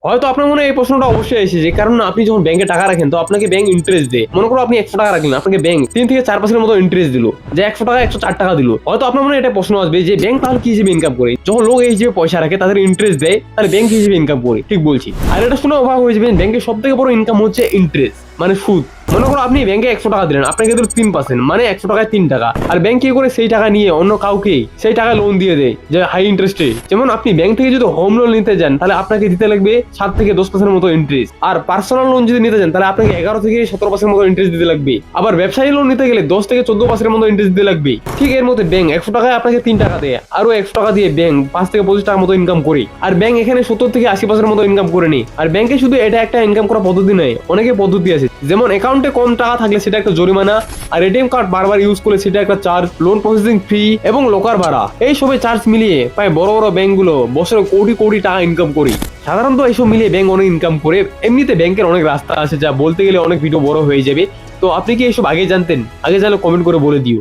হয়তো আপনার মনে এই প্রশ্নটা অবশ্যই এসেছে, কারণ আপনি যখন ব্যাংকে টাকা রাখেন তো আপনাকে ব্যাংক ইন্টারেস্ট দেয়। মনে করো আপনি 100 টাকা রাখলেন, আপনাকে ব্যাংক 3 থেকে 4% মতো ইন্টারেস্ট দিল, যে 100 টাকা 104 টাকা দিল। হয়তো আপনার মনে এটা প্রশ্ন আসবে যে ব্যাংক তাহলে কি হিসেবে ইনকাম করে? যখন লোক এই হিসেবে পয়সা রাখে তাদের ইন্টারেস্ট দেয়, তাহলে ব্যাংক হিসেবে ইনকাম করে। ঠিক বলছি। আর এটা শুনে অবাক হয়ে যাবেন, ব্যাংকের সব থেকে বড় ইনকাম হচ্ছে ইন্টারেস্ট, মানে সুদ। মনে করো আপনি ব্যাংকে 100 টাকা দিলেন, আপনাকে দিল 3%, মানে 100 টাকায় 3 টাকা। আর ব্যাংক কি করে সেই টাকা নিয়ে অন্য কাউকে সেই টাকা লোন দিয়ে দেয়, যে হাই ইন্টারেস্টে। যেমন আপনি ব্যাংক থেকে যদি হোম লোন নিতে যান তাহলে আপনাকে দিতে লাগবে 7 থেকে 10% মতো ইন্টারেস্ট। আর পার্সোনাল লোন যদি নিতে যান তাহলে আপনাকে 11 থেকে 17% মতো ইন্টারেস্ট দিতে লাগবে। আবার ব্যবসায়ী লোন নিতে গেলে 10 থেকে 14% মতো ইন্টারেস্ট দিতে লাগবে। ঠিক এর মধ্যে ব্যাংক 100 টাকায় আপনাকে 3 টাকা দেয়, আরো 100 টাকা দিয়ে ব্যাংক 5 থেকে 25 টাকার মতো ইনকাম করে। আর ব্যাংক এখানে 70 থেকে 80% মতো ইনকাম করে নেই। আর ব্যাংকে শুধু এটা একটা ইনকাম করা পদ্ধতি নয়, অনেকে পদ্ধতি আছে। যেমন অ্যাকাউন্টে কম টাকা থাকলে সেটা একটা জরিমানা, আর এটিএম কার্ড বারবার ইউজ করলে সেটা একটা চার্জ, লোন প্রসেসিং ফি এবং লোকার ভাড়া, এই সবে চার্জ মিলিয়ে প্রায় বড় বড় ব্যাংকগুলো বছরে কোটি কোটি টাকা ইনকাম করে। সাধারণত এইসব মিলিয়ে ব্যাংক অনেক ইনকাম করে। এমনিতে ব্যাংকের অনেক রাস্তা আছে, যা বলতে গেলে অনেক ভিডিও বড় হয়ে যাবে। তো আপনি কি এইসব আগে জানতেন? আগে জানলে কমেন্ট করে বলে দিও।